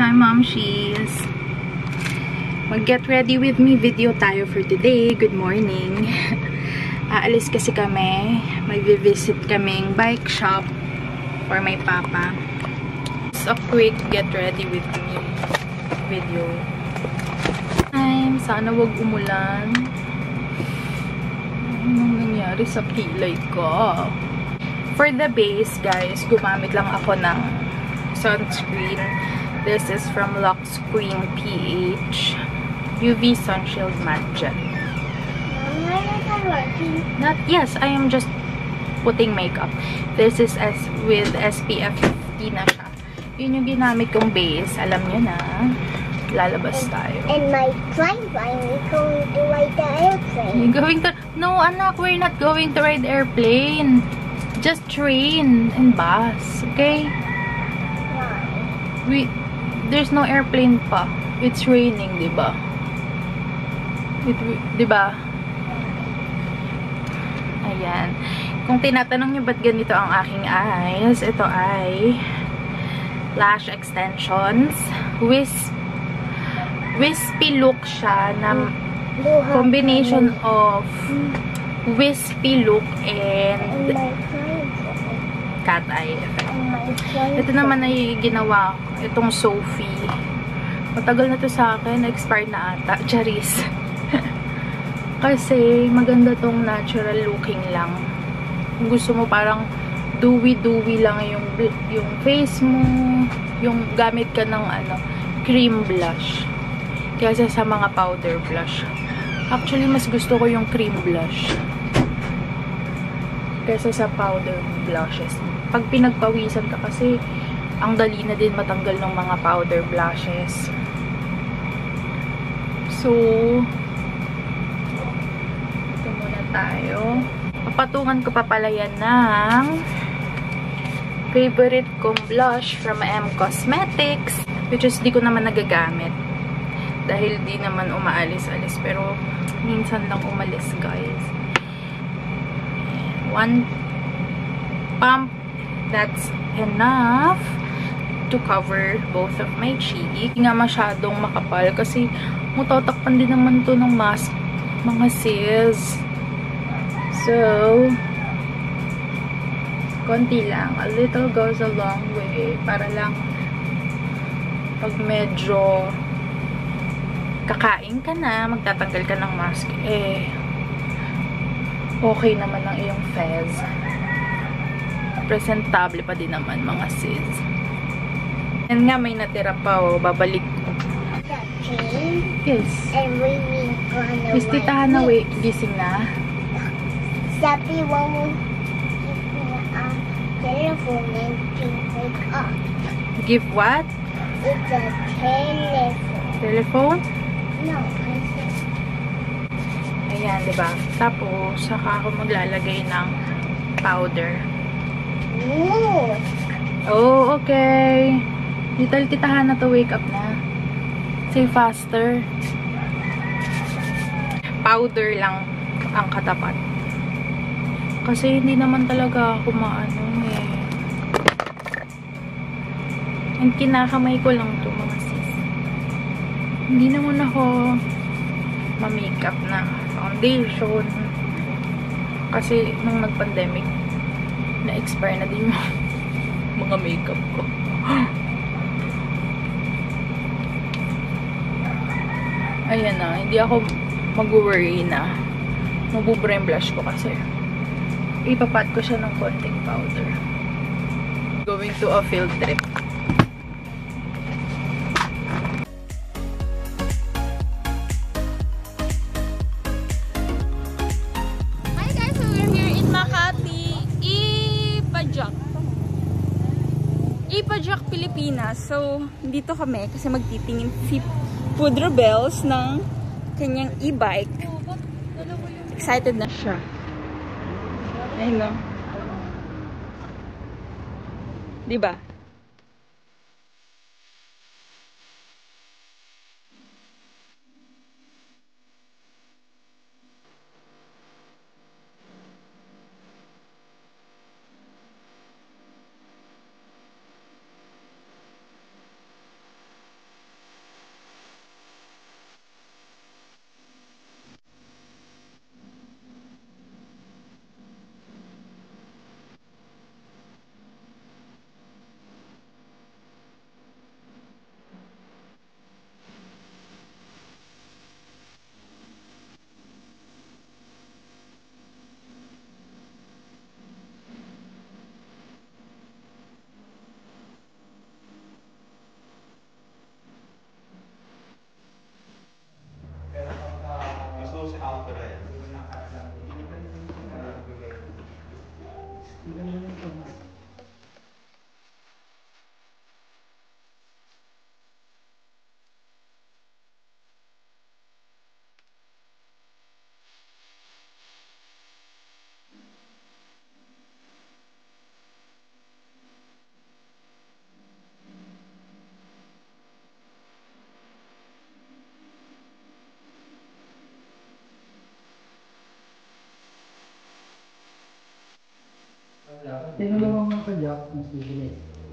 Hi, Momshies! Mag-get ready with me video tayo for today. Good morning. Aalis kasi kami. May visit kaming bike shop for my papa. It's a quick get ready with me video. Sana wag umulan. Anong nangyari sa kilay ko? For the base, guys, gumamit lang ako ng sunscreen. This is from Lux Cream PH UV Sunshield Matte Gel. Yes, I am just putting makeup. This is with SPF 50 na siya. Yun yung ginamit kong base. Alam nyo na. Lalabas tayo. And my flying we're going to ride the airplane. You're going to... No, anak, we're not going to ride airplane. Just train and bus. Okay? There's no airplane pa. It's raining, diba? Diba? Ayan. Kung tinatanong nyo ba't ganito ang aking eyes, ito ay lash extensions. Wispy look siya na combination of wispy look and cat eye effect. Ito naman ay ginawa ko. Itong Sophie. Matagal na to sa akin. Expired na ata. Charis. Kasi maganda tong natural looking lang. Kung gusto mo parang dewy lang yung face mo. Yung gamit ka ng cream blush. Kaysa sa mga powder blush. Actually, mas gusto ko yung cream blush. Kaysa sa powder blushes. Pag pinagpawisan ka kasi, ang dali na din matanggal ng mga powder blushes. So, ito muna tayo. Papatungan ko pa pala yan ng favorite kong blush from M Cosmetics. Which is, di ko naman nagagamit. Dahil di naman umaalis-alis. Pero, minsan lang umalis, guys. One pump. That's enough to cover both of my cheek. Hindi nga masyadong makapal kasi mutatakpan din naman to ng mask, mga sis. So, konti lang. A little goes a long way. Para lang pag medyo kakain ka na, magtatanggal ka ng mask, okay naman ang iyong fez. Presentable pa din naman, mga sis. And nga, may natira pa, babalik ko. Yes. And we gonna Miss Tita Hana, wait, gising na. Sabi mo telephone and wake up. Give what? It's a telephone. Telephone? No, Ayan, diba? Tapos, saka ako maglalagay ng powder. Ooh. Oh, okay. Little Tita Hana to wake up na. Say faster. Powder lang ang katapat. Kasi hindi naman talaga ako maano And kinakamay ko lang to, mga sis. Hindi naman ako ma-makeup na foundation. Kasi nung nag-pandemic, na-expire na din yung mga makeup ko. Ayan na, hindi ako mag-worry na mabubura yung blush ko kasi ipapat ko siya ng konting powder. Going to a field trip. Hi guys, so we're here in Makati, Ipajac, Pilipinas. So, dito kami kasi magtitingin si Pudro Bells ng kanyang e-bike. Excited na siya. Ayun no. Diba?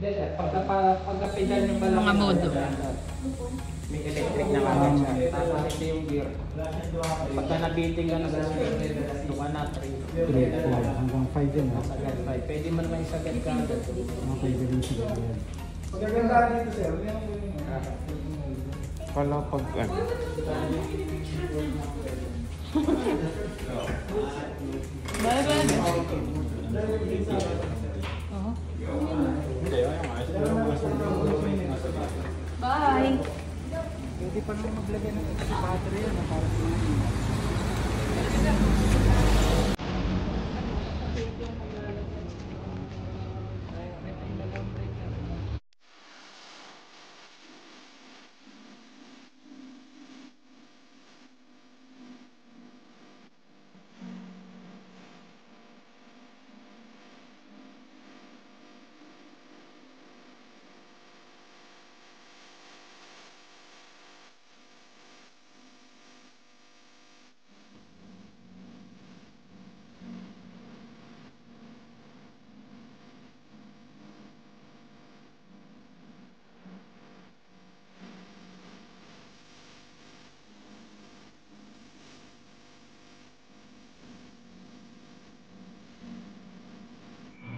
Pagka-pedal nyo pala Mga modo. may electric na kagad siya. Tapos ito yung gear. Pagka nabiting ka na sa ito ka na 3. Hanggang 5 din, ha? Sagad 5. Pwede man naman isagad ka agad. Okay, din siguro yan. Pagkagandaan dito, sir. Kala pag ano? Bye! Hindi pa naman maglagay ng extra battery yan, para sa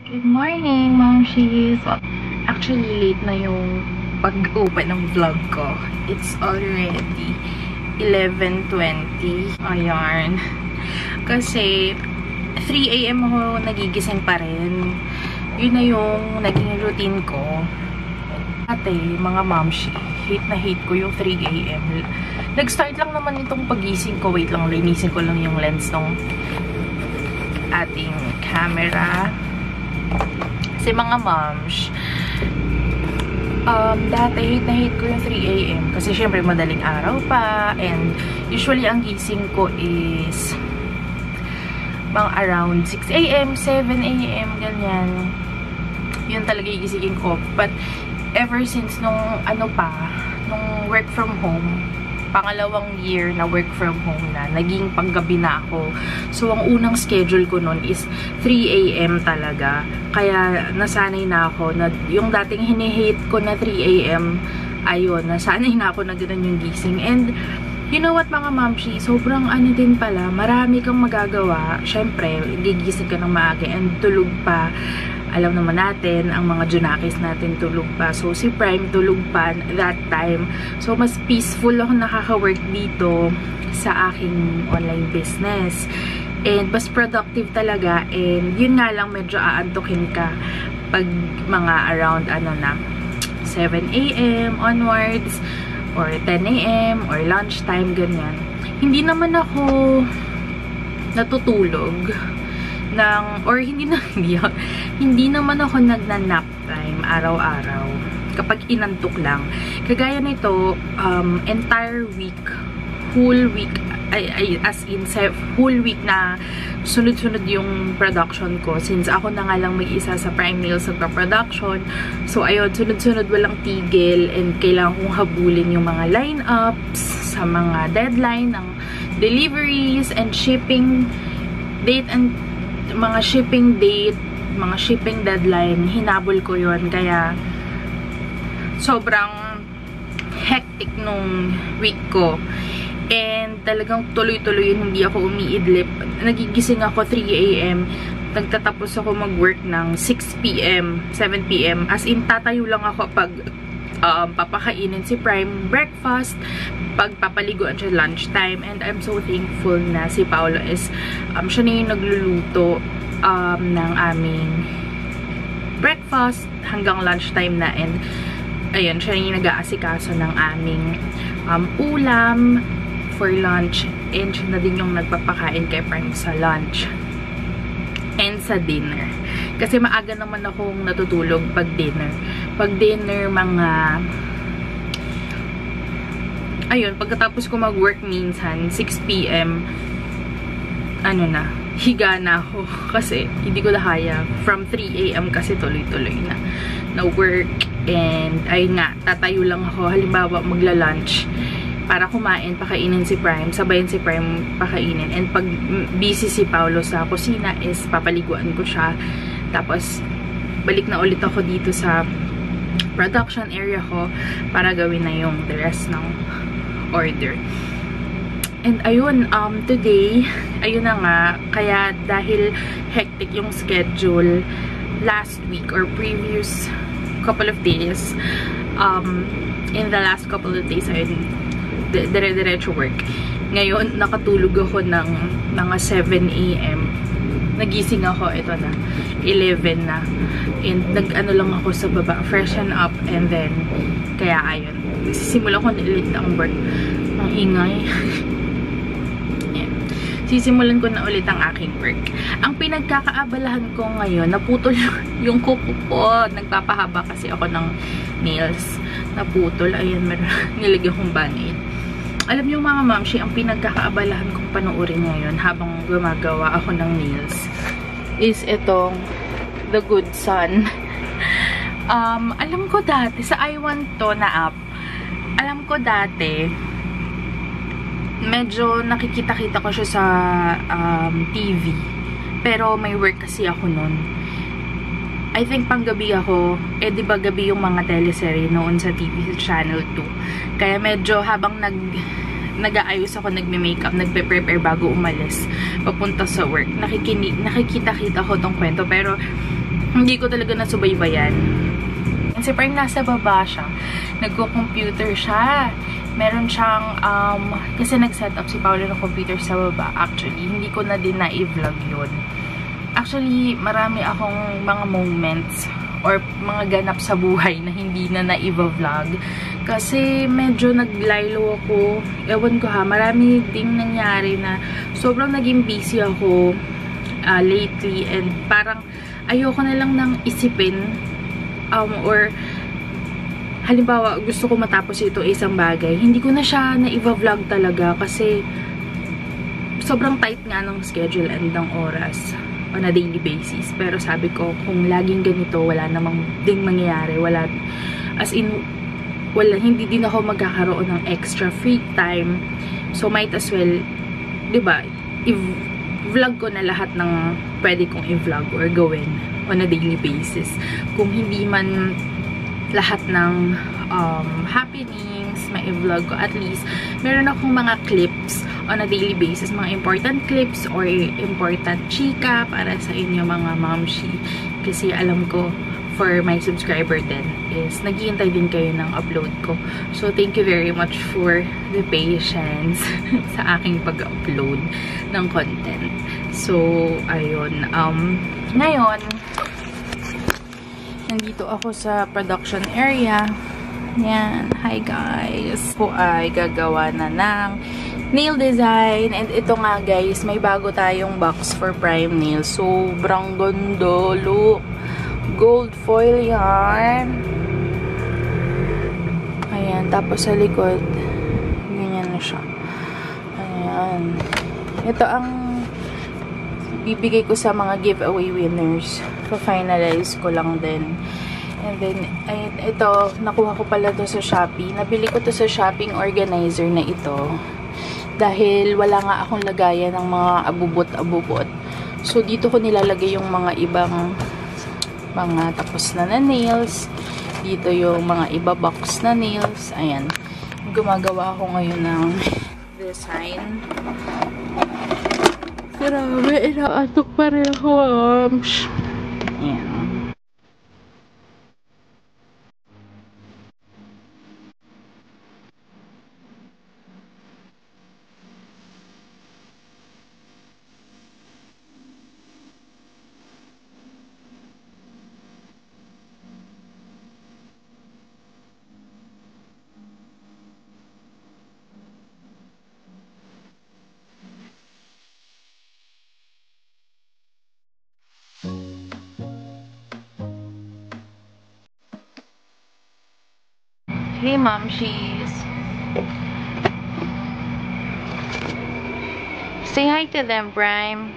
Good morning, Momshies! Well, actually, late na yung pag-open ng vlog ko. It's already 11:20. Ayan. Kasi 3 AM ako nagigising pa rin. Yun na yung naging routine ko. Ate, mga Momshi, hate na hate ko yung 3 AM. Nag-start lang naman itong pagising ko. Wait lang, linisin ko lang yung lens ng ating camera. Kasi mga moms, dati hate ko yung 3 AM. Kasi syempre madaling araw pa. And usually ang gising ko is mga around 6 AM, 7 AM, ganyan. Yun talaga yung gisingin ko. But ever since nung nung work from home, pangalawang year na work from home na, naging panggabi na ako. So, ang unang schedule ko nun is 3 AM talaga. Kaya, nasanay na ako na yung dating hinihate ko na 3 AM, ayun, nasanay na ako na ganun yung gising. And, you know what mga Momshi, sobrang ano din pala, marami kang magagawa. Syempre, gigising ka ng maaga and tulog pa. Alam naman natin, ang mga junakis natin tulog pa. So, si Prime tulog pa that time. So, mas peaceful ako nakaka-work dito sa aking online business. And, mas productive talaga. And, yun nga lang, medyo aantukin ka pag mga around, 7 AM onwards, or 10 AM, or lunchtime, ganyan. Hindi naman ako natutulog hindi naman ako nagna-nap time araw-araw kapag inantok lang. Kagaya nito, entire week, whole week, as in whole week na sunod-sunod yung production ko. Since ako na nga lang mag-isa sa Prime Nails nagpa-production. So, ayun, sunod-sunod walang tigil and kailangan kong habulin yung mga line-ups sa mga deadline ng deliveries and shipping date and mga shipping date, mga shipping deadline, hinabol ko yun. Kaya, sobrang hectic nung week ko. And, talagang tuloy-tuloy yun, hindi ako umiidlip. Nagigising ako 3 AM. Nagtatapos ako mag-work ng 6 PM, 7 PM. As in, tatayo lang ako pag papakainin si Prime breakfast, pagpapaliguan siya lunchtime. And I'm so thankful na si Paolo is siya na yung nagluluto ng aming breakfast hanggang lunchtime na. And ayun, siya na yung nag-aasikaso ng aming ulam for lunch. And siya na din yung nagpapakain kay Prime sa lunch and sa dinner. Kasi maaga naman akong natutulog pag dinner. Pag dinner, ayun, pagkatapos ko mag-work minsan, 6 PM, higa na ako. Kasi hindi ko kaya. From 3 AM kasi tuloy-tuloy na work. And, ayun nga, tatayo lang ako. Halimbawa, magla-lunch para kumain, pakainin si Prime, sabayan si Prime pakainin. And pag busy si Paolo sa kusina is papaliguan ko siya. Tapos, balik na ulit ako dito sa production area ko para gawin na yung the rest ng order. And ayun, today, ayun na nga, kaya dahil hectic yung schedule last week or previous couple of days, in the last couple of days, ayun, dire-diretso work. Ngayon, nakatulog ako ng mga 7 AM. Nagising ako, ito na, 11 na. And nag-ano lang ako sa baba, freshen up, and then, kaya ayun, sisimula ko na ulit ang work. Ang ingay. Sisimulan ko na ulit ang aking work. Ang pinagkakaabalahan ko ngayon, naputol yung kuko ko. Nagpapahaba kasi ako ng nails. Naputol. Ayan, nilagyan kong band-aid. Alam niyo mga mamshi, ang pinagkakaabalahan kong panoorin ngayon habang gumagawa ako ng nails is itong The Good Son. Alam ko dati, sa iWant to na app, alam ko dati, medyo nakikita-kita ko siya sa TV. Pero may work kasi ako nun. I think panggabi ako, diba gabi yung mga teleserye noon sa TV, sa Channel 2. Kaya medyo habang nag-aayos ako, nagme-makeup, nagpe-prepare bago umalis, papunta sa work, nakikita-kita ko tong kwento, pero hindi ko talaga nasubaybayan. Kasi parang nasa baba siya, nagko-computer siya. Meron siyang, kasi nag-set up si Paolo ng computer sa baba. Actually, hindi ko na din na-i-vlog yun. Actually, marami akong mga moments or mga ganap sa buhay na hindi na na-i-vlog. Kasi medyo naglaylo ako. Ewan ko ha, marami ding nangyari na sobrang naging busy ako lately. And parang ayoko na lang nang isipin or halimbawa, gusto ko matapos ito isang bagay. Hindi ko na siya na-i-vlog talaga kasi sobrang tight nga ng schedule and ng oras on a daily basis. Pero sabi ko, kung laging ganito, wala namang ding mangyayari. Wala, as in, wala, hindi din ako magkakaroon ng extra free time. So, might as well, diba, i-vlog ko na lahat ng pwede kong i-vlog or gawin on a daily basis. Kung hindi man lahat ng happenings, ma-vlog ko, at least meron akong mga clips on a daily basis, mga important clips or important chika para sa inyo mga mamshi. Kasi alam ko, for my subscriber din, is naghihintay din kayo ng upload ko. So, thank you very much for the patience sa aking pag-upload ng content. So, ayun. Ngayon, nandito ako sa production area. Yan. Hi guys. Po ay gagawa na ng nail design. And ito nga guys, may bago tayong box for Prime Nails. Sobrang ganda. Look. Gold foil yan. Ayan. Tapos sa likod, ganyan na siya. Ayan. Ito ang bibigay ko sa mga giveaway winners. Pa-finalize ko lang din. And then, ito, nakuha ko pala to sa Shopee. Nabili ko to sa shopping organizer na ito. Dahil wala nga akong lagayan ng mga abubot-abubot. So, dito ko nilalagay yung mga ibang mga tapos na nails. Dito yung mga iba box na nails. Ayan. Gumagawa ako ngayon ng design. Grabe, inaatok pa rin ako. Ayan. Hey, Momshies. Say hi to them, Prime.